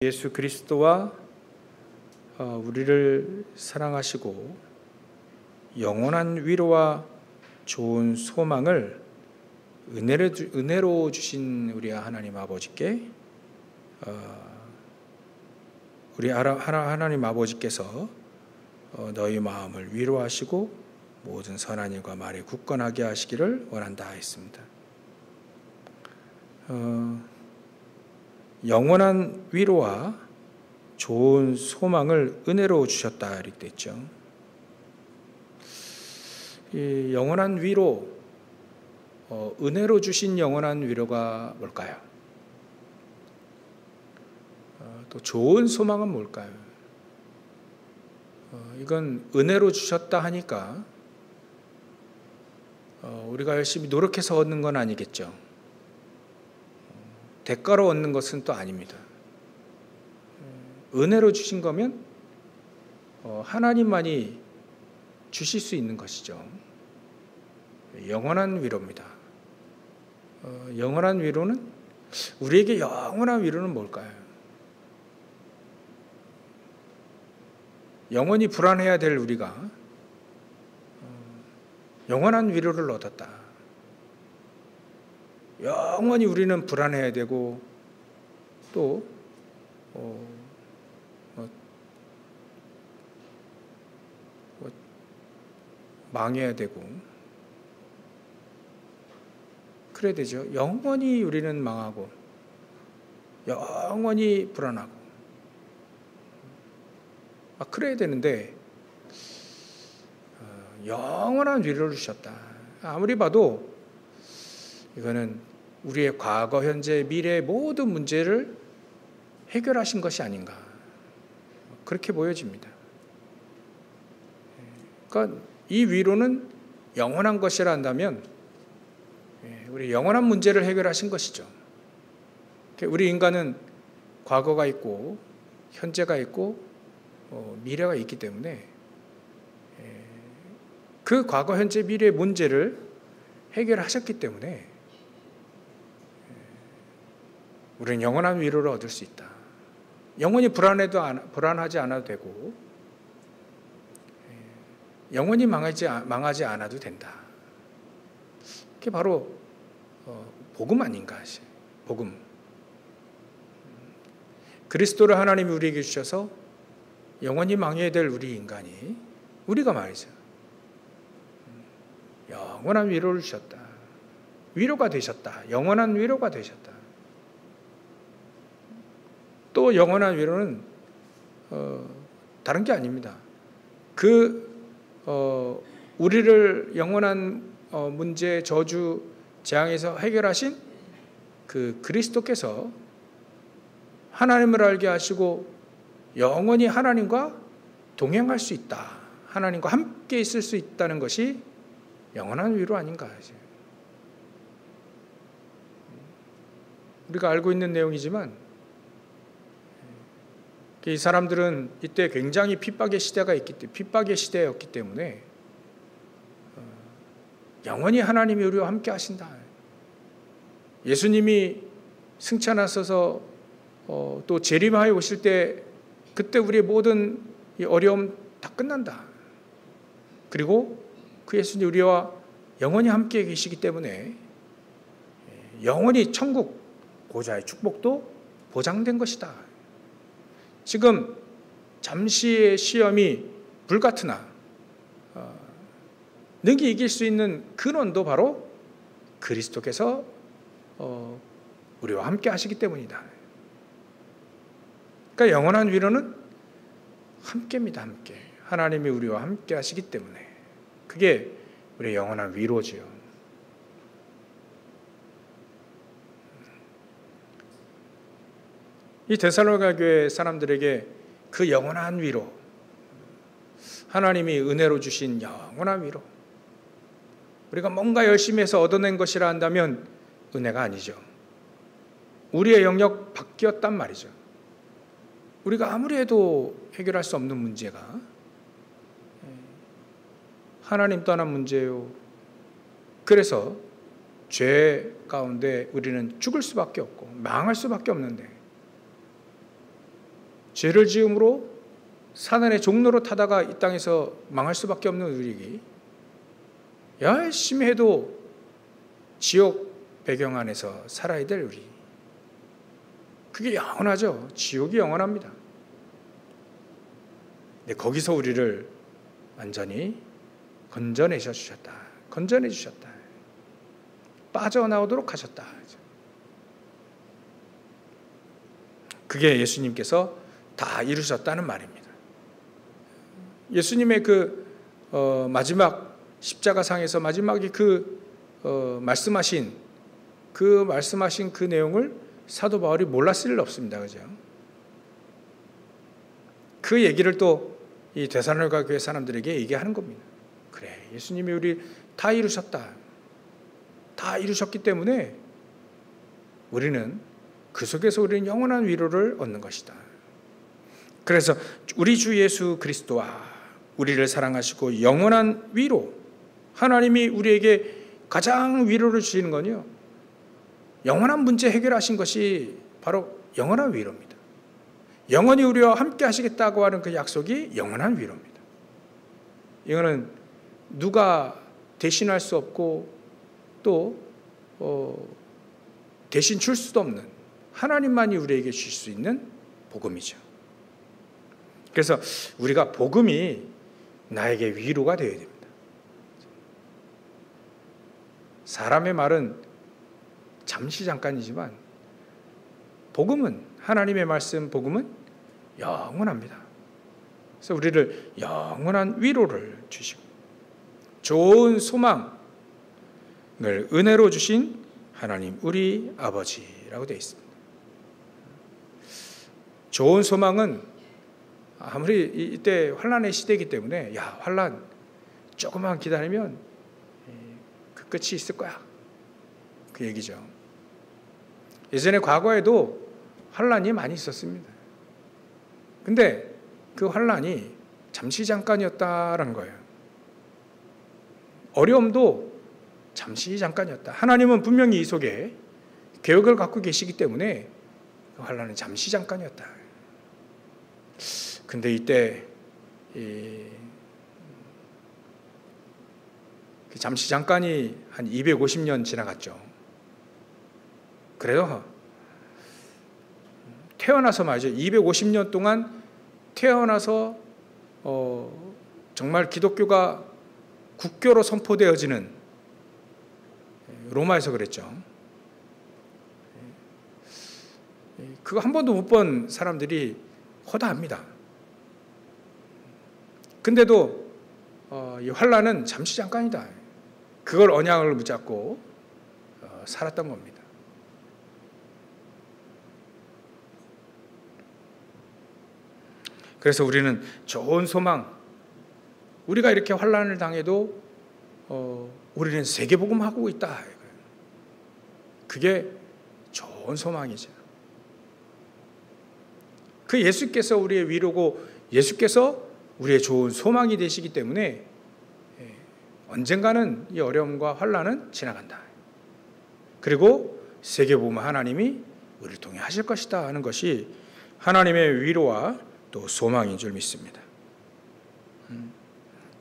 예수 그리스도와 우리를 사랑하시고 영원한 위로와 좋은 소망을 은혜로 주신 우리 하나님 아버지께 우리 하나님 아버지께서 너희 마음을 위로하시고 모든 선한 일과 말에 굳건하게 하시기를 원한다 했습니다. 영원한 위로와 좋은 소망을 은혜로 주셨다 이렇게 됐죠. 이 영원한 위로, 은혜로 주신 영원한 위로가 뭘까요? 또 좋은 소망은 뭘까요? 이건 은혜로 주셨다 하니까 우리가 열심히 노력해서 얻는 건 아니겠죠. 대가로 얻는 것은 또 아닙니다. 은혜로 주신 거면 하나님만이 주실 수 있는 것이죠. 영원한 위로입니다. 영원한 위로는, 우리에게 영원한 위로는 뭘까요? 영원히 불안해야 될 우리가 영원한 위로를 얻었다. 영원히 우리는 불안해야 되고 또 망해야 되고 그래야 되죠. 영원히 우리는 망하고 영원히 불안하고 그래야 되는데 영원한 위로를 주셨다. 아무리 봐도 이거는 우리의 과거, 현재, 미래의 모든 문제를 해결하신 것이 아닌가, 그렇게 보여집니다. 그러니까 이 위로는 영원한 것이라 한다면 우리 영원한 문제를 해결하신 것이죠. 우리 인간은 과거가 있고 현재가 있고 미래가 있기 때문에 그 과거, 현재, 미래의 문제를 해결하셨기 때문에 우리는 영원한 위로를 얻을 수 있다. 영원히 불안하지 않아도 되고 영원히 망하지 않아도 된다. 그게 바로 복음 아닌가. 복음. 그리스도를 하나님이 우리에게 주셔서 영원히 망해야 될 우리 인간이, 우리가 말이죠, 영원한 위로를 주셨다. 위로가 되셨다. 영원한 위로가 되셨다. 또 영원한 위로는 다른 게 아닙니다. 우리를 영원한 문제, 저주, 재앙에서 해결하신 그 그리스도께서 하나님을 알게 하시고 영원히 하나님과 동행할 수 있다. 하나님과 함께 있을 수 있다는 것이 영원한 위로 아닌가. 우리가 알고 있는 내용이지만 이 사람들은 이때 굉장히 핍박의 시대였기 때문에 영원히 하나님이 우리와 함께 하신다. 예수님이 승천하셔서 또 재림하여 오실 때 그때 우리의 모든 어려움 다 끝난다. 그리고 그 예수님 우리와 영원히 함께 계시기 때문에 영원히 천국 보좌의 축복도 보장된 것이다. 지금 잠시의 시험이 불같으나 능히 이길 수 있는 근원도 바로 그리스도께서 우리와 함께 하시기 때문이다. 그러니까 영원한 위로는 함께입니다. 함께. 하나님이 우리와 함께 하시기 때문에 그게 우리의 영원한 위로지요. 이 데살로니가 교회 사람들에게 그 영원한 위로, 하나님이 은혜로 주신 영원한 위로, 우리가 뭔가 열심히 해서 얻어낸 것이라 한다면 은혜가 아니죠. 우리의 영역 밖이었단 말이죠. 우리가 아무리 해도 해결할 수 없는 문제가 하나님 떠난 문제요. 그래서 죄 가운데 우리는 죽을 수밖에 없고 망할 수밖에 없는데 죄를 지음으로 사단의 종로로 타다가 이 땅에서 망할 수밖에 없는 우리에게 열심히 해도 지옥 배경 안에서 살아야 될 우리, 그게 영원하죠. 지옥이 영원합니다. 근데 거기서 우리를 완전히 건져내 주셨다. 빠져나오도록 하셨다. 그게 예수님께서 다 이루셨다는 말입니다. 예수님의 마지막 십자가상에서 마지막에 말씀하신 그 내용을 사도 바울이 몰랐을 리 없습니다. 그죠? 그 얘기를 또 이 데살로니가 교회 사람들에게 얘기하는 겁니다. 그래, 예수님이 우리 다 이루셨다. 다 이루셨기 때문에 우리는 그 속에서 우리는 영원한 위로를 얻는 것이다. 그래서 우리 주 예수 그리스도와 우리를 사랑하시고 영원한 위로, 하나님이 우리에게 가장 위로를 주시는 건요, 영원한 문제 해결하신 것이 바로 영원한 위로입니다. 영원히 우리와 함께 하시겠다고 하는 그 약속이 영원한 위로입니다. 이거는 누가 대신할 수 없고 또 대신 줄 수도 없는 하나님만이 우리에게 주실 수 있는 복음이죠. 그래서 우리가 복음이 나에게 위로가 되어야 됩니다. 사람의 말은 잠시 잠깐이지만 복음은, 하나님의 말씀 복음은 영원합니다. 그래서 우리를 영원한 위로를 주시고 좋은 소망을 은혜로 주신 하나님 우리 아버지라고 되어 있습니다. 좋은 소망은 아무리 이때 환난의 시대이기 때문에 환난 조금만 기다리면 그 끝이 있을 거야, 그 얘기죠. 예전에 과거에도 환난이 많이 있었습니다. 근데 그 환난이 잠시 잠깐이었다라는 거예요. 어려움도 잠시 잠깐이었다. 하나님은 분명히 이 속에 계획을 갖고 계시기 때문에 그 환난은 잠시 잠깐이었다. 근데 이때 잠시 잠깐이 한 250년 지나갔죠. 그래도 태어나서 말이죠. 250년 동안 태어나서 정말 기독교가 국교로 선포되어지는, 로마에서 그랬죠. 그거 한 번도 못 본 사람들이 허다합니다. 근데도 이 환난은 잠시 잠깐이다. 그걸 언약을 붙잡고 살았던 겁니다. 그래서 우리는 좋은 소망, 우리가 이렇게 환난을 당해도 우리는 세계복음하고 있다. 그게 좋은 소망이죠. 그 예수께서 우리의 위로고 예수께서 우리의 좋은 소망이 되시기 때문에 언젠가는 이 어려움과 환난은 지나간다. 그리고 세계복음 하나님이 우리를 통해 하실 것이다 하는 것이 하나님의 위로와 또 소망인 줄 믿습니다.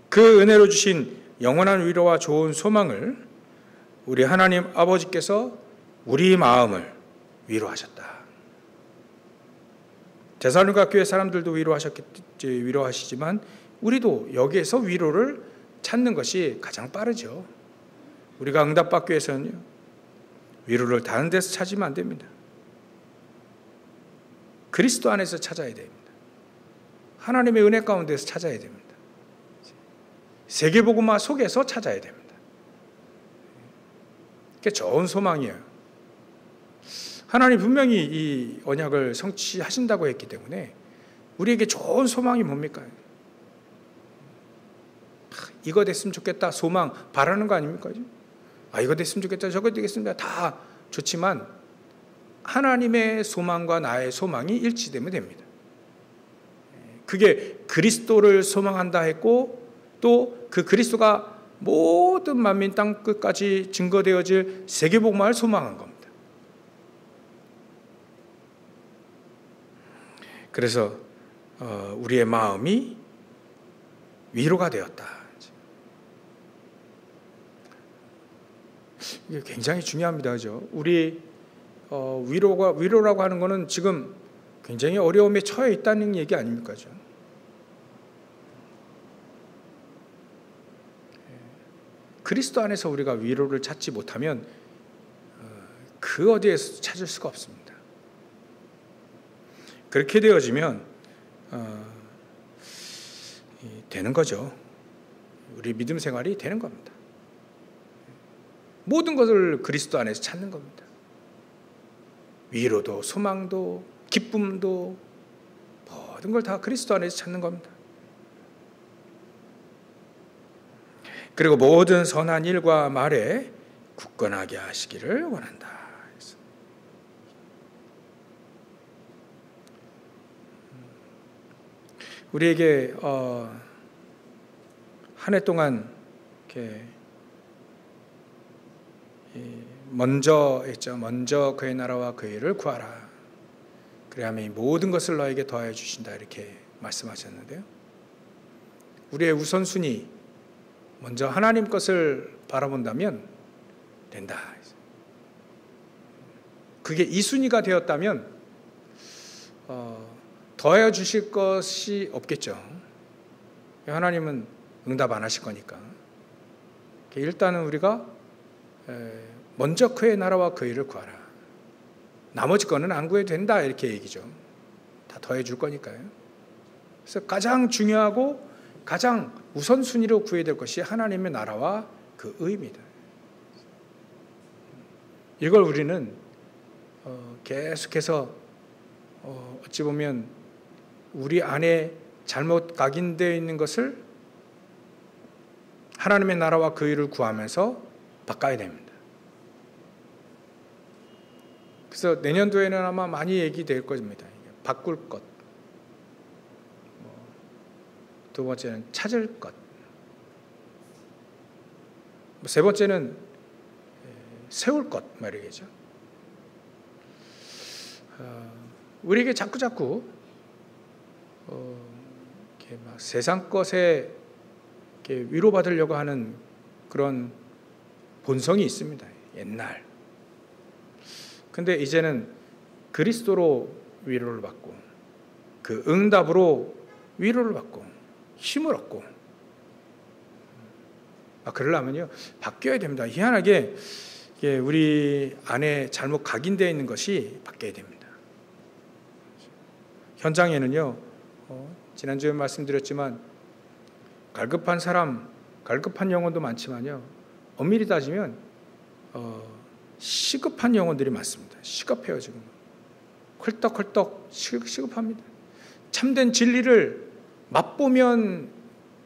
그 은혜로 주신 영원한 위로와 좋은 소망을 우리 하나님 아버지께서 우리 마음을 위로하셨다. 데살로니가 교회 사람들도 위로하시지만 우리도 여기에서 위로를 찾는 것이 가장 빠르죠. 우리가 응답받기 위해서는요, 위로를 다른 데서 찾으면 안 됩니다. 그리스도 안에서 찾아야 됩니다. 하나님의 은혜 가운데서 찾아야 됩니다. 세계복음화 속에서 찾아야 됩니다. 그게 좋은 소망이에요. 하나님 분명히 이 언약을 성취하신다고 했기 때문에 우리에게 좋은 소망이 뭡니까? 이거 됐으면 좋겠다 소망 바라는 거 아닙니까? 이거 됐으면 좋겠다 저거 되겠습니다. 다 좋지만 하나님의 소망과 나의 소망이 일치되면 됩니다. 그게 그리스도를 소망한다 했고 또 그 그리스도가 모든 만민 땅 끝까지 증거되어질 세계복음화를 소망한 겁니다. 그래서 우리의 마음이 위로가 되었다. 이게 굉장히 중요합니다. 그죠? 우리 위로라고 하는 것은 지금 굉장히 어려움에 처해 있다는 얘기 아닙니까? 그죠? 그리스도 안에서 우리가 위로를 찾지 못하면 그 어디에서 찾을 수가 없습니다. 그렇게 되어지면 되는 거죠. 우리 믿음 생활이 되는 겁니다. 모든 것을 그리스도 안에서 찾는 겁니다. 위로도 소망도 기쁨도 모든 걸 다 그리스도 안에서 찾는 겁니다. 그리고 모든 선한 일과 말에 굳건하게 하시기를 원한다. 우리에게 한 해 동안 이렇게 먼저 했죠. 먼저 그의 나라와 그의 일을 구하라. 그래야만 이 모든 것을 너에게 더해 주신다. 이렇게 말씀하셨는데요. 우리의 우선순위 먼저 하나님 것을 바라본다면 된다. 그게 2순위가 되었다면 더해 주실 것이 없겠죠. 하나님은 응답 안 하실 거니까. 일단은 우리가 먼저 그의 나라와 그의 일을 구하라. 나머지 거는 안 구해도 된다. 이렇게 얘기죠. 다 더해 줄 거니까요. 그래서 가장 중요하고 가장 우선순위로 구해야 될 것이 하나님의 나라와 그 의입니다. 이걸 우리는 계속해서 어찌 보면 우리 안에 잘못 각인되어 있는 것을 하나님의 나라와 그 일을 구하면서 바꿔야 됩니다. 그래서 내년도에는 아마 많이 얘기될 겁니다. 바꿀 것. 두 번째는 찾을 것. 세 번째는 세울 것 말이겠죠. 우리에게 자꾸 이렇게 막 세상 것에 이렇게 위로받으려고 하는 그런 본성이 있습니다. 옛날. 근데 이제는 그리스도로 위로를 받고 그 응답으로 위로를 받고 힘을 얻고 그러려면요 바뀌어야 됩니다. 희한하게 우리 안에 잘못 각인되어 있는 것이 바뀌어야 됩니다. 현장에는요 지난주에 말씀드렸지만 갈급한 사람, 갈급한 영혼도 많지만요 엄밀히 따지면 시급한 영혼들이 많습니다. 시급해요 지금. 헐떡헐떡 시급합니다. 참된 진리를 맛보면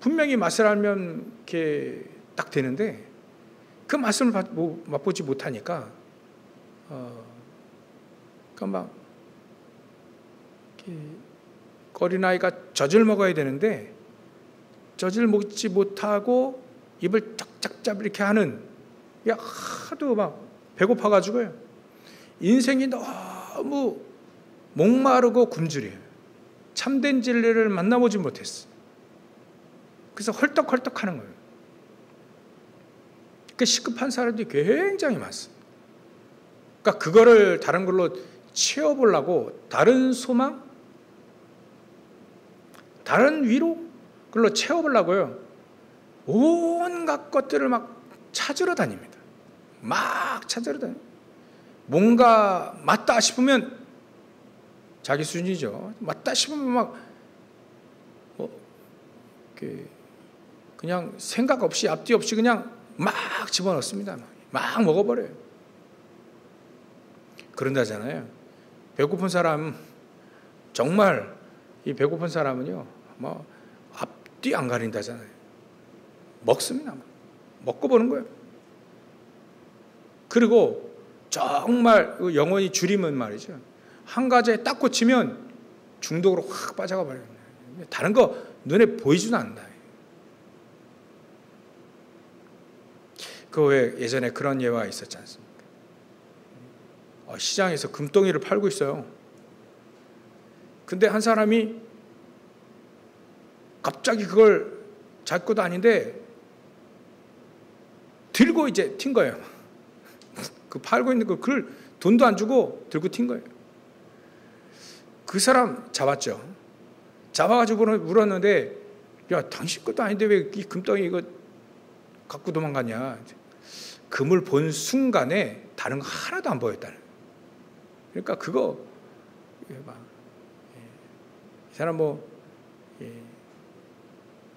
분명히 맛을 알면 이렇게 딱 되는데 그 맛을 맛보지 못하니까 막 어린아이가 젖을 먹어야 되는데 젖을 먹지 못하고 입을 짝짝짝 이렇게 하는 하도 막 배고파가지고요 인생이 너무 목마르고 굶주려요. 참된 진리를 만나보지 못했어. 그래서 헐떡헐떡하는 거예요. 그 시급한 사람들이 굉장히 많습니다. 그러니까 그거를 다른 걸로 채워보려고 다른 소망, 다른 위로 그걸로 채워보려고요. 온갖 것들을 막 찾으러 다닙니다. 막 찾으러 다닙니다. 뭔가 맞다 싶으면 자기 수준이죠. 맞다 싶으면 막 그냥 생각 없이 앞뒤 없이 그냥 막 집어넣습니다. 막 먹어버려요. 그런다잖아요. 배고픈 사람 정말 이 배고픈 사람은요 뭐 앞뒤 안 가린다잖아요. 먹습니다. 먹고 보는 거예요. 그리고 정말 영혼이 줄이면 말이죠. 한 가지에 딱 꽂히면 중독으로 확 빠져가 버려요. 다른 거 눈에 보이지도 않는다. 그 왜 예전에 그런 예화가 있었지 않습니까? 시장에서 금덩이를 팔고 있어요. 근데 한 사람이 갑자기 그걸 자기 것도 아닌데 들고 이제 튄 거예요. 그 팔고 있는 그걸 돈도 안 주고 들고 튄 거예요. 그 사람 잡았죠. 잡아가지고 물었는데, 야, 당신 것도 아닌데 왜 이 금덩이 이거 갖고 도망가냐. 금을 본 순간에 다른 거 하나도 안 보였다는. 그러니까 그거 이 사람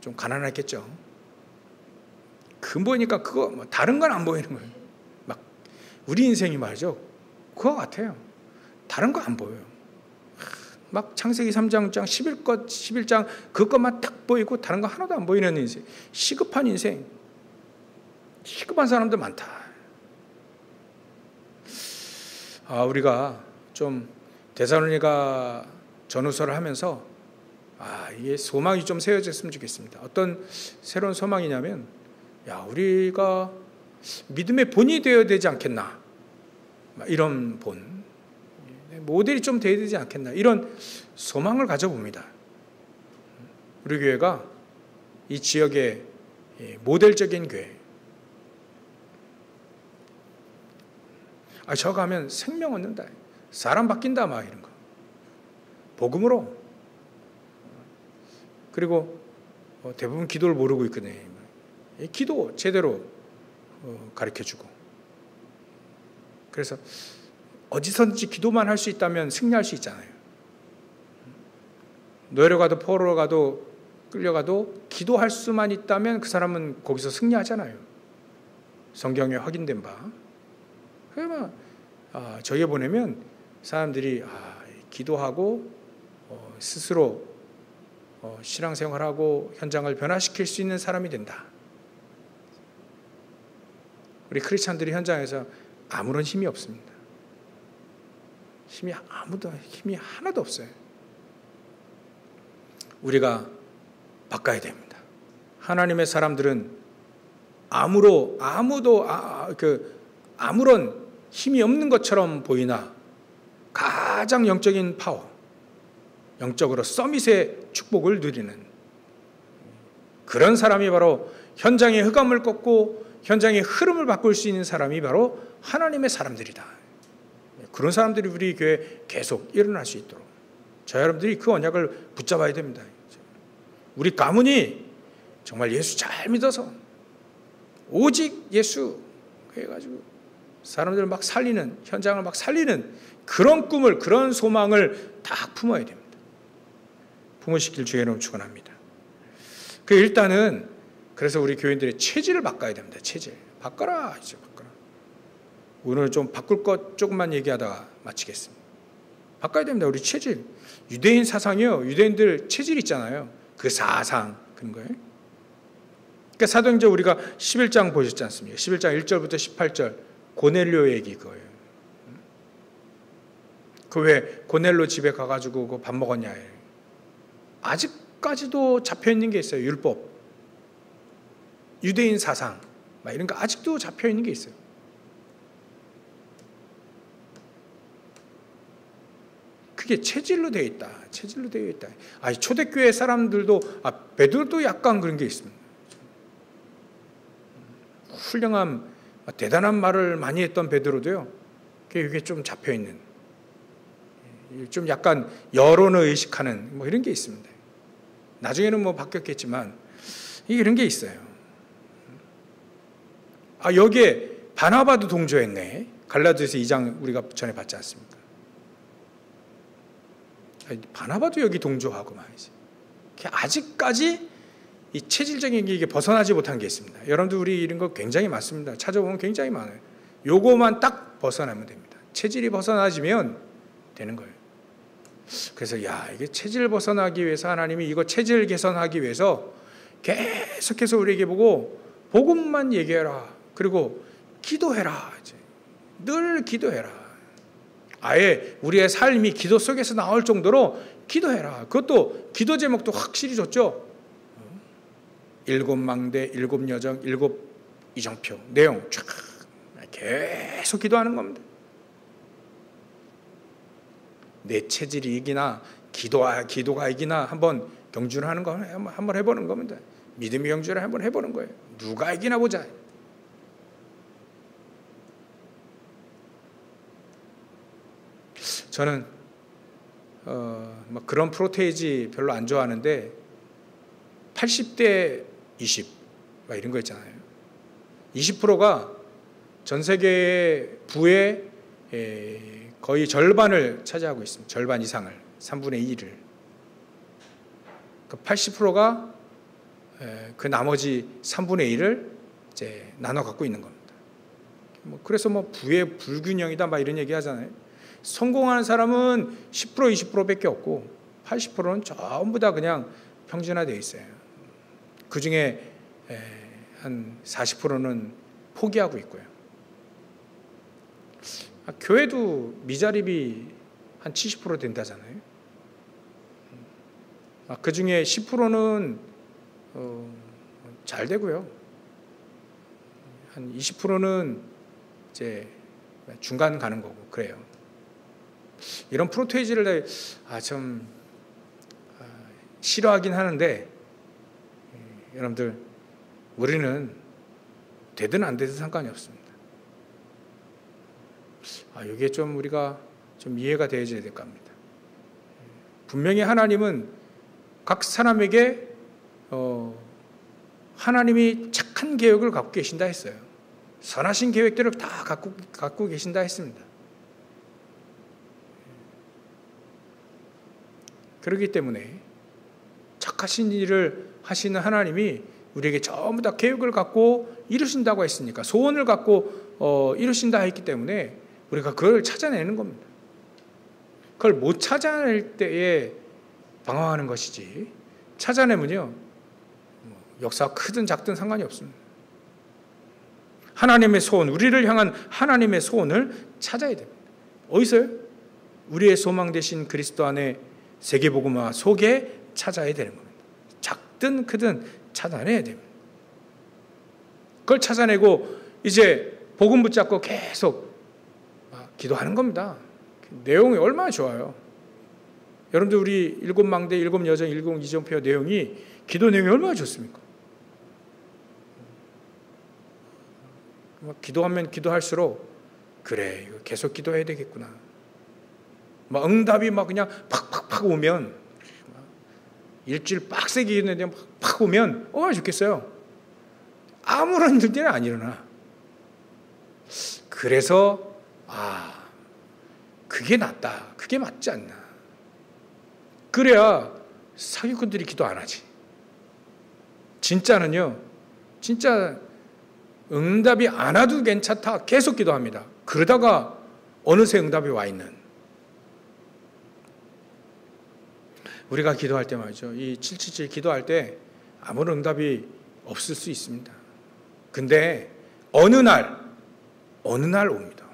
좀 가난했겠죠. 금 보이니까 그거 다른 건 안 보이는 거예요. 막 우리 인생이 말이죠. 그거 같아요. 다른 거 안 보여요. 막 창세기 3장 11장 그것만 딱 보이고 다른 거 하나도 안 보이는 인생. 시급한 인생. 시급한 사람들 많다. 우리가 좀 데살로니가 전후서를 하면서 이게 소망이 좀 세워졌으면 좋겠습니다. 어떤 새로운 소망이냐면, 우리가 믿음의 본이 되어야 되지 않겠나. 이런 본. 모델이 좀 되어야 되지 않겠나. 이런 소망을 가져봅니다. 우리 교회가 이 지역의 모델적인 교회. 저 가면 생명 얻는다. 사람 바뀐다. 막 이런 거. 복음으로. 그리고 대부분 기도를 모르고 있거든요. 기도 제대로 가르쳐주고. 그래서 어디서든지 기도만 할 수 있다면 승리할 수 있잖아요. 노예로 가도 포로로 가도 끌려가도 기도할 수만 있다면 그 사람은 거기서 승리하잖아요. 성경에 확인된 바. 그러면 저희에 보내면 사람들이 기도하고 스스로 신앙생활하고 현장을 변화시킬 수 있는 사람이 된다. 우리 크리스찬들이 현장에서 아무런 힘이 없습니다. 힘이 하나도 없어요. 우리가 바꿔야 됩니다. 하나님의 사람들은 아무런 힘이 없는 것처럼 보이나 가장 영적인 파워, 영적으로 서밋의 축복을 누리는 그런 사람이 바로 현장의 흑암을 꺾고 현장의 흐름을 바꿀 수 있는 사람이 바로 하나님의 사람들이다. 그런 사람들이 우리 교회에 계속 일어날 수 있도록 저 여러분들이 그 언약을 붙잡아야 됩니다. 우리 가문이 정말 예수 잘 믿어서 오직 예수 해가지고 사람들을 막 살리는, 현장을 막 살리는 그런 꿈을, 그런 소망을 다 품어야 됩니다. 품으시길 주의 이름으로 축원합니다. 일단은 그래서 우리 교인들의 체질을 바꿔야 됩니다. 체질 바꿔라. 이제 바꿔라. 오늘 좀 바꿀 것 조금만 얘기하다가 마치겠습니다. 바꿔야 됩니다. 우리 체질. 유대인 사상이요. 유대인들 체질 있잖아요. 그 사상 그런 거예요. 그러니까 사도행전 우리가 11장 보셨지 않습니까? 11장 1절부터 18절 고넬료 얘기 그거예요. 그 왜 고넬료 집에 가가지고 그 밥 먹었냐. 아직까지도 잡혀 있는 게 있어요. 율법, 유대인 사상, 막 이런 거 아직도 잡혀 있는 게 있어요. 그게 체질로 되어 있다. 체질로 되어 있다. 초대교회 사람들도 베드로도 약간 그런 게 있습니다. 훌륭한 대단한 말을 많이 했던 베드로도요. 그게 좀 잡혀 있는, 좀 약간 여론을 의식하는 이런 게 있습니다. 나중에는 바뀌었겠지만 이런 게 있어요. 여기에 바나바도 동조했네. 갈라디아서 2장 우리가 전에 봤지 않습니까? 바나바도 여기 동조하고 말이지. 아직까지 이 체질적인 게 벗어나지 못한 게 있습니다. 여러분들 우리 이런 거 굉장히 많습니다. 찾아보면 굉장히 많아요. 요거만 딱 벗어나면 됩니다. 체질이 벗어나지면 되는 거예요. 그래서 이게 체질 벗어나기 위해서 하나님이 이거 체질 개선하기 위해서 계속해서 우리에게 보고 복음만 얘기해라. 그리고 기도해라. 늘 기도해라. 아예 우리의 삶이 기도 속에서 나올 정도로 기도해라. 그것도 기도 제목도 확실히 줬죠. 7망대, 7여정, 7이정표 내용 쫙 계속 기도하는 겁니다. 내 체질이 이기나 기도가 이기나 한번 경주를 하는 거 한번 해보는 겁니다. 믿음의 경주를 한번 해보는 거예요. 누가 이기나 보자. 저는 그런 프로테이지 별로 안 좋아하는데 80대 20 이런 거 있잖아요. 20%가 전 세계의 부의 거의 절반을 차지하고 있습니다. 절반 이상을, 3분의 1을. 80%가 그 나머지 3분의 1을 이제 나눠 갖고 있는 겁니다. 그래서 부의 불균형이다 이런 얘기 하잖아요. 성공하는 사람은 10% 20%밖에 없고 80%는 전부 다 그냥 평준화되어 있어요. 그 중에 한 40%는 포기하고 있고요. 교회도 미자립이 한 70% 된다잖아요. 그 중에 10%는 잘 되고요. 한 20%는 이제 중간 가는 거고 그래요. 이런 프로테이지를 좀 싫어하긴 하는데 여러분들 우리는 되든 안 되든 상관이 없습니다. 이게 좀 우리가 좀 이해가 되어야 될 겁니다. 분명히 하나님은 각 사람에게 하나님이 착한 계획을 갖고 계신다 했어요. 선하신 계획들을 다 갖고 계신다 했습니다. 그렇기 때문에 착하신 일을 하시는 하나님이 우리에게 전부 다 계획을 갖고 이루신다고 했으니까, 소원을 갖고 이루신다 했기 때문에 우리가 그걸 찾아내는 겁니다. 그걸 못 찾아낼 때에 방황하는 것이지, 찾아내면요 역사가 크든 작든 상관이 없습니다. 하나님의 소원, 우리를 향한 하나님의 소원을 찾아야 됩니다. 어디서요? 우리의 소망 되신 그리스도 안에 세계복음화 속에 찾아야 되는 겁니다. 작든 크든 찾아내야 됩니다. 그걸 찾아내고 이제 복음 붙잡고 계속 기도하는 겁니다. 내용이 얼마나 좋아요. 여러분들 우리 7망대, 7여정, 7이정표 내용이, 기도 내용이 얼마나 좋습니까? 기도하면 기도할수록 그래, 이거 계속 기도해야 되겠구나. 응답이 그냥 팍팍팍 오면, 일주일 빡세게 기도했는데 팍 오면 얼마나 좋겠어요. 아무런 일들이 안 일어나. 그래서 그게 낫다, 그게 맞지 않나. 그래야 사기꾼들이 기도 안 하지. 진짜는요, 진짜 응답이 안 와도 괜찮다 계속 기도합니다. 그러다가 어느새 응답이 와 있는, 우리가 기도할 때 말이죠, 이 777 기도할 때 아무런 응답이 없을 수 있습니다. 근데 어느 날 옵니다.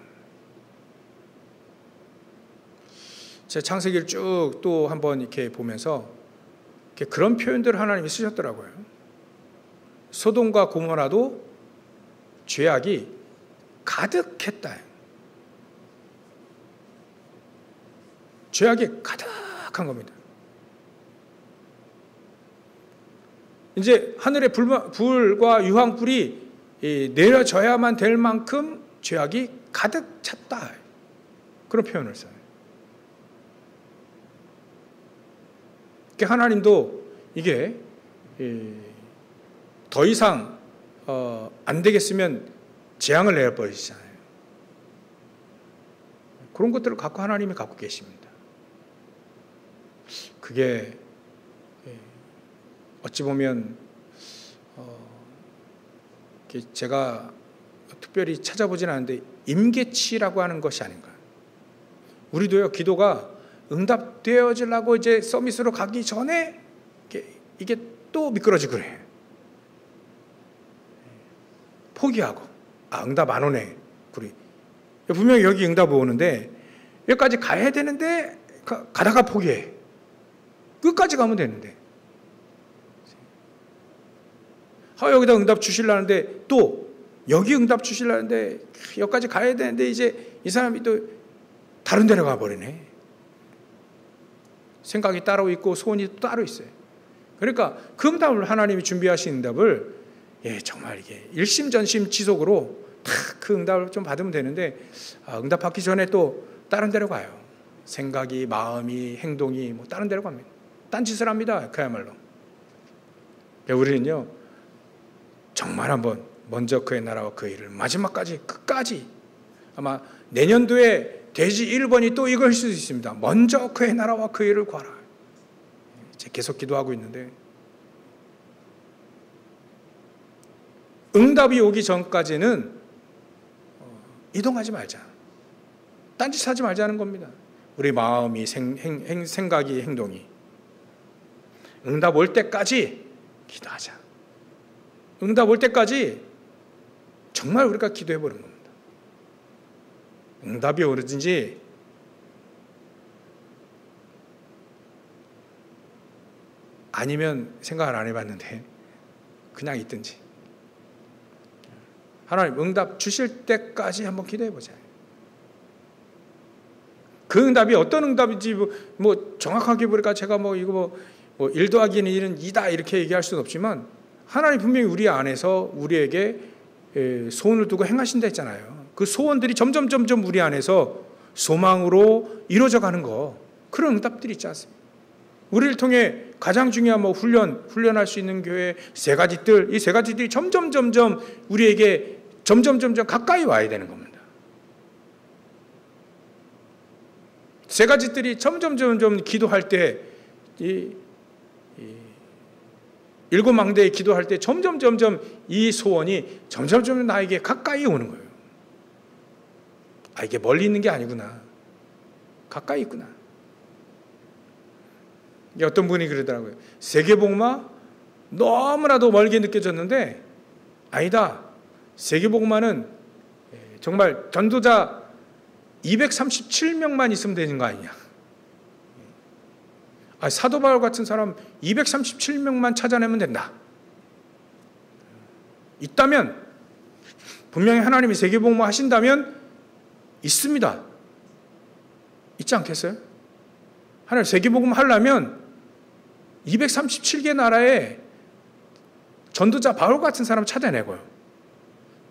제 창세기를 쭉 또 한번 이렇게 보면서 그런 표현들을 하나님이 쓰셨더라고요. 소돔과 고모라도 죄악이 가득했다. 죄악이 가득한 겁니다. 이제 하늘의 불과 유황불이 내려져야만 될 만큼 죄악이 가득 찼다. 그런 표현을 써요. 하나님도 이게 더 이상 안 되겠으면 재앙을 내려버리시잖아요. 그런 것들을 갖고 하나님이 갖고 계십니다. 그게 어찌 보면 제가 특별히 찾아보진 않았는데 임계치라고 하는 것이 아닌가. 우리도요, 기도가 응답되어지려고 이제 서밋으로 가기 전에 이게 또 미끄러지고 그래. 포기하고, 응답 안 오네. 그래. 분명히 여기 응답이 오는데 여기까지 가야 되는데 가다가 포기해. 끝까지 가면 되는데. 여기다 응답 주시려는데, 또 여기 응답 주시려는데 여기까지 가야 되는데 이제 이 사람이 또 다른 데로 가버리네. 생각이 따로 있고 소원이 또 따로 있어요. 그러니까 그 응답을 하나님이 준비하신 응답을 정말 이게 일심전심 지속으로 다 그 응답을 좀 받으면 되는데 응답 받기 전에 또 다른 데로 가요. 생각이, 마음이, 행동이 뭐 다른 데로 갑니다. 딴짓을 합니다. 그야말로. 우리는요 정말 한번 먼저 그의 나라와 그 일을 마지막까지 끝까지 아마 내년도에 돼지 1번이 또 이걸 수도 있습니다. 먼저 그의 나라와 그 일을 구하라. 계속 기도하고 있는데 응답이 오기 전까지는 이동하지 말자. 딴짓하지 말자는 겁니다. 우리 마음이, 생각이, 행동이 응답 올 때까지 기도하자. 응답 올 때까지 정말 우리가 기도해 보는 겁니다. 응답이 오든지 아니면 생각을 안 해봤는데 그냥 있든지 하나님 응답 주실 때까지 한번 기도해 보자. 그 응답이 어떤 응답인지 뭐 정확하게 보니까 제가 이거 1 더하기 1은 2다 이렇게 얘기할 수는 없지만 하나님 분명히 우리 안에서 우리에게 소원을 두고 행하신다 했잖아요. 그 소원들이 점점 우리 안에서 소망으로 이루어져 가는 거, 그런 응답들이 있지 않습니까? 우리를 통해 가장 중요한 훈련할 수 있는 교회 세 가지들, 이 세 가지들이 점점 우리에게 점점 가까이 와야 되는 겁니다. 세 가지들이 점점 기도할 때, 일곱 망대에 기도할 때 점점 이 소원이 점점 나에게 가까이 오는 거예요. 이게 멀리 있는 게 아니구나. 가까이 있구나. 어떤 분이 그러더라고요. 세계복음화 너무나도 멀게 느껴졌는데 아니다. 세계복음화는 정말 전도자 237명만 있으면 되는 거 아니냐. 사도 바울 같은 사람 237명만 찾아내면 된다. 있다면 분명히 하나님이 세계복음화 하신다면 있습니다. 있지 않겠어요? 하나님 세계복음화 하려면 237개 나라에 전도자 바울 같은 사람 찾아내고요.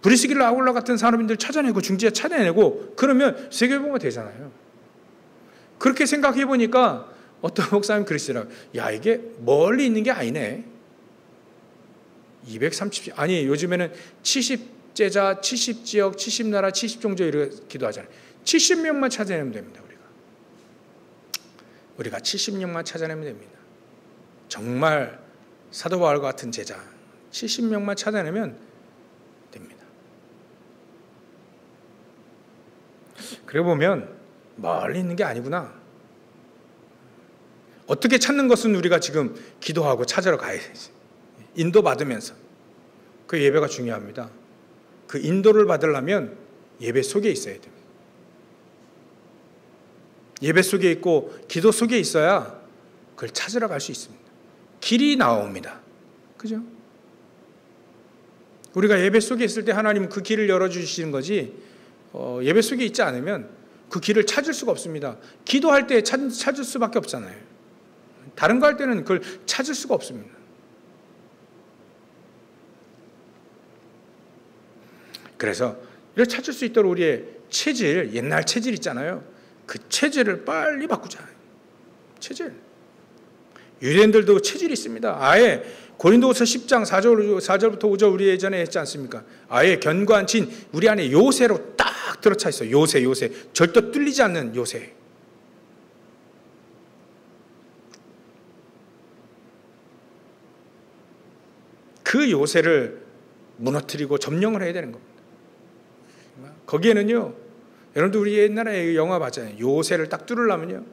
브리스길라 아굴라 같은 사람들 찾아내고 중지자 찾아내고 그러면 세계복음화 되잖아요. 그렇게 생각해 보니까 어떤 목사님 그러시더라고요. 이게 멀리 있는 게 아니네. 230, 아니 요즘에는 70제자, 70지역, 70나라, 70종교 이렇게 기도하잖아요. 70명만 찾아내면 됩니다. 우리가 70명만 찾아내면 됩니다. 정말 사도 바울 같은 제자 70명만 찾아내면 됩니다. 그래 보면 멀리 있는 게 아니구나. 어떻게 찾는 것은 우리가 지금 기도하고 찾으러 가야 되지. 인도받으면서. 그 예배가 중요합니다. 그 인도를 받으려면 예배 속에 있어야 됩니다. 예배 속에 있고 기도 속에 있어야 그걸 찾으러 갈 수 있습니다. 길이 나옵니다. 그죠? 우리가 예배 속에 있을 때 하나님은 그 길을 열어주시는 거지 예배 속에 있지 않으면 그 길을 찾을 수가 없습니다. 기도할 때 찾을 수밖에 없잖아요. 다른 거 할 때는 그걸 찾을 수가 없습니다. 그래서 이걸 찾을 수 있도록 우리의 체질, 옛날 체질 있잖아요. 그 체질을 빨리 바꾸자. 체질. 유대인들도 체질이 있습니다. 아예 고린도후서 10장 4절부터 5절 우리 예전에 했지 않습니까? 아예 견고한 우리 안에 요새로 딱 들어차 있어요. 요새. 절대 뚫리지 않는 요새. 그 요새를 무너뜨리고 점령을 해야 되는 겁니다. 거기에는요, 여러분들 우리 옛날에 영화 봤잖아요. 요새를 딱 뚫으려면요,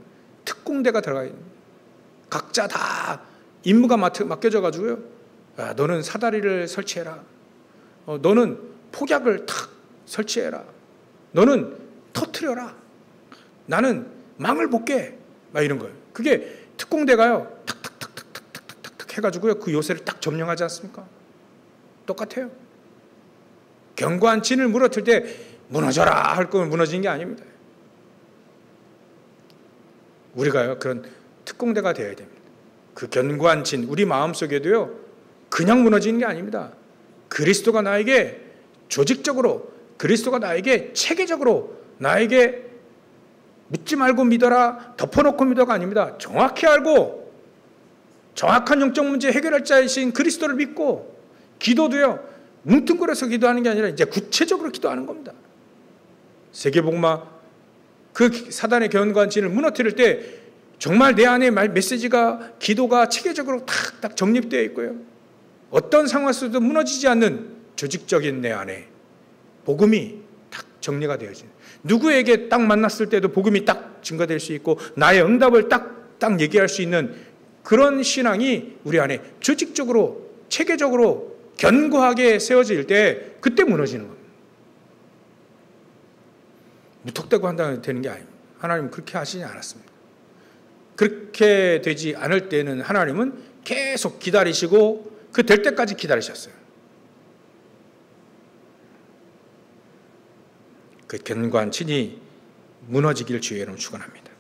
특공대가 들어가야 됩니다. 각자 다 임무가 맡겨져가지고요, 너는 사다리를 설치해라. 너는 폭약을 탁 설치해라. 너는 터트려라. 나는 망을 볼게. 막 이런 거예요. 그게 특공대가요, 탁탁탁탁탁탁탁 해가지고요, 그 요새를 딱 점령하지 않습니까? 똑같아요. 견고한 진을 무너뜨릴 때 무너져라 할 거면 무너지는 게 아닙니다. 우리가요, 그런 특공대가 되어야 됩니다. 그 견고한 진, 우리 마음속에도요, 그냥 무너지는 게 아닙니다. 그리스도가 나에게 조직적으로, 그리스도가 나에게 체계적으로, 나에게 묻지 말고 믿어라, 덮어놓고 믿어가 아닙니다. 정확히 알고 정확한 영적 문제 해결할 자이신 그리스도를 믿고, 기도도요, 뭉뚱그려서 기도하는 게 아니라 이제 구체적으로 기도하는 겁니다. 세계복음화, 그 사단의 견고한 진을 무너뜨릴 때 정말 내 안에 메시지가, 기도가 체계적으로 탁탁 정립되어 있고요, 어떤 상황 속에도 무너지지 않는 조직적인 내 안에 복음이 딱 정리가 되어지는, 누구에게 딱 만났을 때도 복음이 딱 증거될 수 있고 나의 응답을 딱 얘기할 수 있는 그런 신앙이 우리 안에 조직적으로, 체계적으로 견고하게 세워질 때 그때 무너지는 겁니다. 무턱대고 한다면 되는 게 아닙니다. 하나님은 그렇게 하시지 않았습니다. 그렇게 되지 않을 때는 하나님은 계속 기다리시고 그 될 때까지 기다리셨어요. 그 견고한 진이 무너지길 주의 이름으로 축원합니다.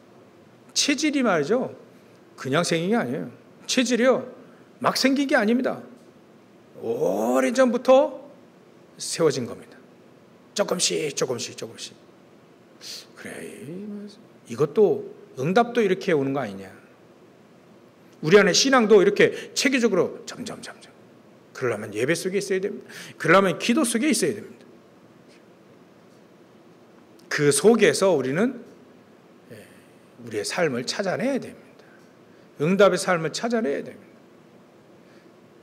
체질이 말이죠, 그냥 생긴 게 아니에요. 체질이요, 막 생긴 게 아닙니다. 오래전부터 세워진 겁니다. 조금씩. 그래, 이것도 응답도 이렇게 오는 거 아니냐. 우리 안에 신앙도 이렇게 체계적으로 점점. 그러려면 예배 속에 있어야 됩니다. 그러려면 기도 속에 있어야 됩니다. 그 속에서 우리는 우리의 삶을 찾아내야 됩니다. 응답의 삶을 찾아내야 됩니다.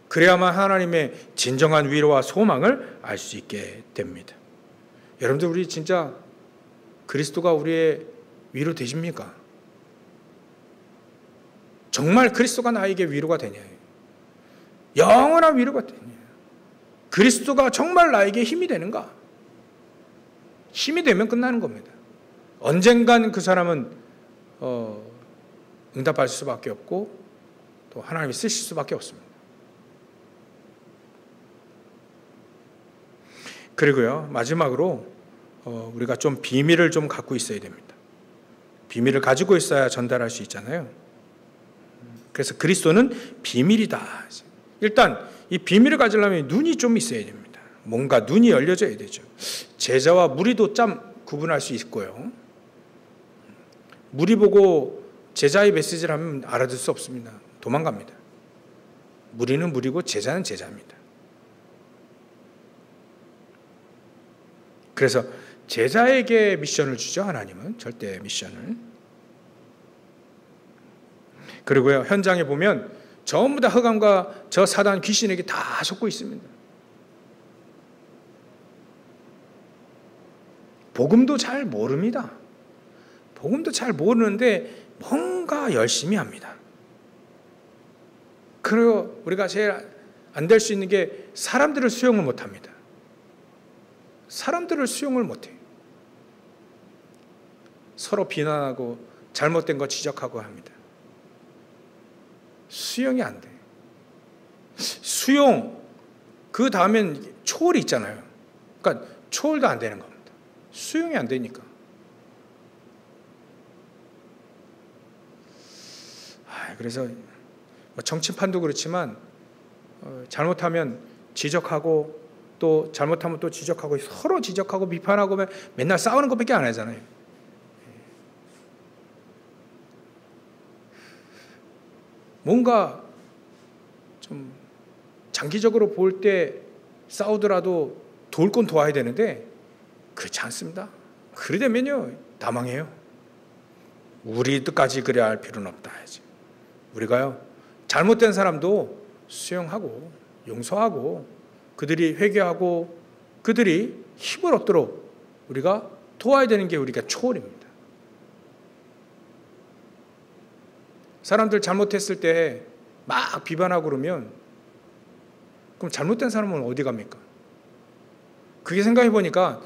그래야만 하나님의 진정한 위로와 소망을 알 수 있게 됩니다. 여러분들, 우리 진짜 그리스도가 우리의 위로 되십니까? 정말 그리스도가 나에게 위로가 되냐요? 영원한 위로가 되냐? 그리스도가 정말 나에게 힘이 되는가? 힘이 되면 끝나는 겁니다. 언젠간 그 사람은 응답할 수밖에 없고 또 하나님이 쓰실 수밖에 없습니다. 그리고요, 마지막으로 우리가 좀 비밀을 좀 갖고 있어야 됩니다. 비밀을 가지고 있어야 전달할 수 있잖아요. 그래서 그리스도는 비밀이다. 일단 이 비밀을 가지려면 눈이 좀 있어야 됩니다. 뭔가 눈이 열려져야 되죠. 제자와 무리도 참 구분할 수 있고요. 무리 보고 제자의 메시지를 하면 알아들 수 없습니다. 도망갑니다. 무리는 무리고 제자는 제자입니다. 그래서 제자에게 미션을 주죠, 하나님은. 절대 미션을. 그리고요, 현장에 보면 전부 다 흑암과 저 사단 귀신에게 다 속고 있습니다. 복음도 잘 모릅니다. 복음도 잘 모르는데 뭔가 열심히 합니다. 그리고 우리가 제일 안 될 수 있는 게 사람들을 수용을 못합니다. 사람들을 수용을 못해요. 서로 비난하고 잘못된 거 지적하고 합니다. 수용이 안 돼요. 수용, 그 다음엔 초월이 있잖아요. 그러니까 초월도 안 되는 겁니다. 수용이 안 되니까. 그래서 정치판도 그렇지만 잘못하면 지적하고 또 잘못하면 또 지적하고 서로 지적하고 비판하고 맨날 싸우는 것밖에 안 하잖아요. 뭔가 좀 장기적으로 볼 때 싸우더라도 도울 건 도와야 되는데 그렇지 않습니다. 그래 되면요, 다 망해요. 우리 뜻까지 그래야 할 필요는 없다. 우리가요, 잘못된 사람도 수용하고 용서하고 그들이 회개하고 그들이 힘을 얻도록 우리가 도와야 되는 게 우리가 초월입니다. 사람들 잘못했을 때 막 비판하고 그러면 그럼 잘못된 사람은 어디 갑니까? 그게 생각해 보니까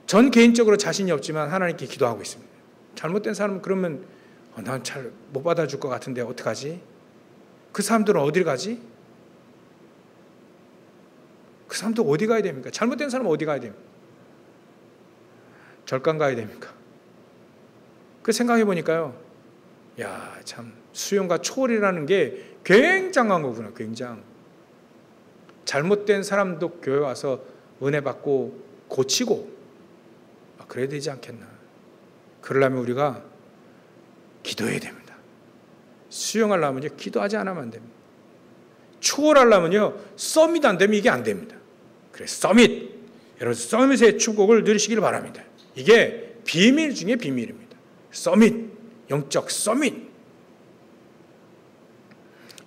전 개인적으로 자신이 없지만 하나님께 기도하고 있습니다. 잘못된 사람은 그러면 난 잘 못 받아줄 것 같은데 어떡하지? 그 사람들은 어디를 가지? 그 사람들 어디 가야 됩니까? 잘못된 사람은 어디 가야 됩니까? 절간 가야 됩니까? 그 생각해 보니까요, 야, 참 수용과 초월이라는 게 굉장한 거구나. 굉장. 잘못된 사람도 교회 와서 은혜 받고 고치고 그래야 되지 않겠나. 그러려면 우리가 기도해야 됩니다. 수용하려면요, 기도하지 않으면 안 됩니다. 초월하려면요, 서밋 안 되면 이게 안 됩니다. 그래서 서밋, 여러분 서밋의 축복을 누리시길 바랍니다. 이게 비밀 중에 비밀입니다. 서밋, 영적 서밋.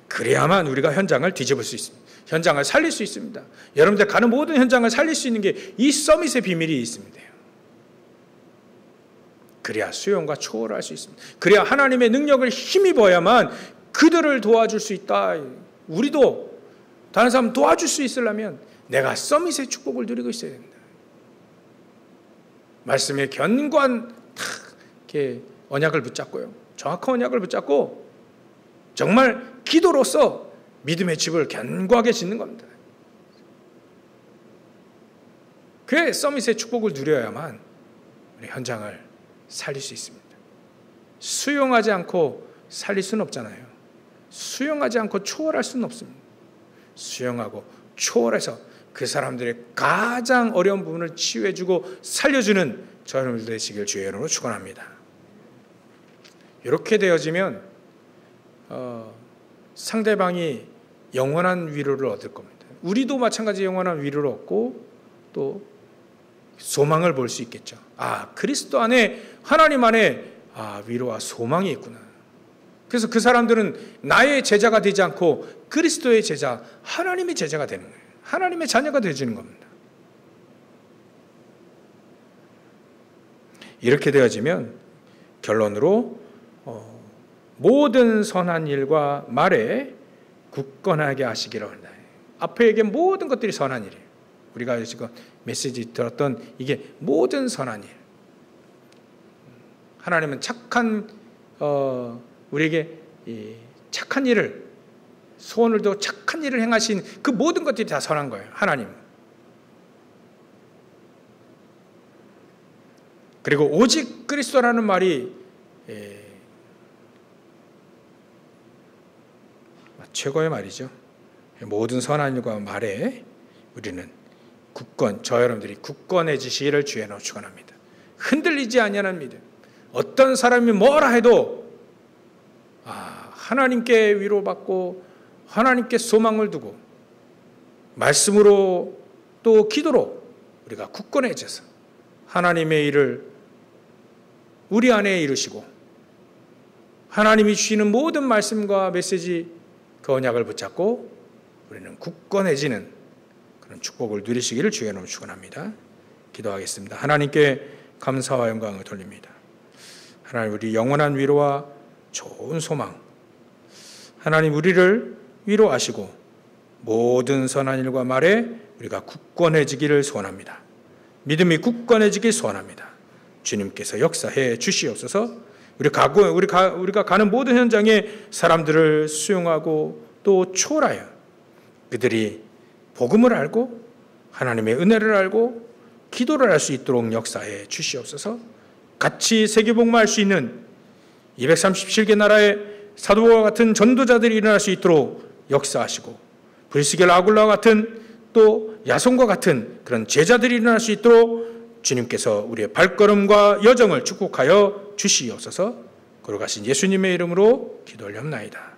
그래야만 우리가 현장을 뒤집을 수 있습니다. 현장을 살릴 수 있습니다. 여러분들 가는 모든 현장을 살릴 수 있는 게 이 서밋의 비밀이 있습니다. 그래야 수용과 초월할 수 있습니다. 그래야 하나님의 능력을 힘입어야만 그들을 도와줄 수 있다. 우리도 다른 사람 도와줄 수 있으려면 내가 서밋의 축복을 누리고 있어야 됩니다. 말씀에 견고한 이렇게 언약을 붙잡고요. 정확한 언약을 붙잡고 정말 기도로서 믿음의 집을 견고하게 짓는 겁니다. 그래 서밋의 축복을 누려야만 우리 현장을 살릴 수 있습니다. 수용하지 않고 살릴 수는 없잖아요. 수용하지 않고 초월할 수는 없습니다. 수용하고 초월해서 그 사람들의 가장 어려운 부분을 치유해주고 살려주는 저 여러분들 되시길 주의 이름으로 축원합니다. 이렇게 되어지면 상대방이 영원한 위로를 얻을 겁니다. 우리도 마찬가지 영원한 위로를 얻고 또 소망을 볼 수 있겠죠. 그리스도 안에 하나님 안에 위로와 소망이 있구나. 그래서 그 사람들은 나의 제자가 되지 않고 그리스도의 제자, 하나님의 제자가 되는 거예요. 하나님의 자녀가 되어지는 겁니다. 이렇게 되어지면 결론으로 모든 선한 일과 말에 굳건하게 하시기를 원한다. 앞에 얘기한 모든 것들이 선한 일이에요. 우리가 지금 메시지 들었던 이게 모든 선한 일. 하나님은 착한 우리에게 착한 일을 소원을 두고 착한 일을 행하신 그 모든 것들이 다 선한 거예요. 하나님. 그리고 오직 그리스도라는 말이 최고의 말이죠. 모든 선한 일과 말에 우리는 저 여러분들이 굳건해지시기를 주의 이름으로 축원합니다. 흔들리지 아니하는 믿음. 어떤 사람이 뭐라 해도 하나님께 위로받고 하나님께 소망을 두고 말씀으로 또 기도로 우리가 굳건해져서 하나님의 일을 우리 안에 이루시고 하나님이 주시는 모든 말씀과 메시지 그 언약을 붙잡고 우리는 굳건해지는 그런 축복을 누리시기를 주의 이름으로 축원합니다. 기도하겠습니다. 하나님께 감사와 영광을 돌립니다. 하나님 우리 영원한 위로와 좋은 소망 하나님 우리를 위로하시고 모든 선한 일과 말에 우리가 굳건해지기를 소원합니다. 믿음이 굳건해지길 소원합니다. 주님께서 역사해 주시옵소서. 우리가 가는 모든 현장에 사람들을 수용하고 또 초월하여 그들이 복음을 알고 하나님의 은혜를 알고 기도를 할 수 있도록 역사해 주시옵소서. 같이 세계복음할 수 있는 237개 나라의 사도와 같은 전도자들이 일어날 수 있도록 역사하시고 브리스겔 아굴라와 같은 또 야손과 같은 그런 제자들이 일어날 수 있도록 주님께서 우리의 발걸음과 여정을 축복하여 주시옵소서. 걸어가신 예수님의 이름으로 기도 올려옵나이다.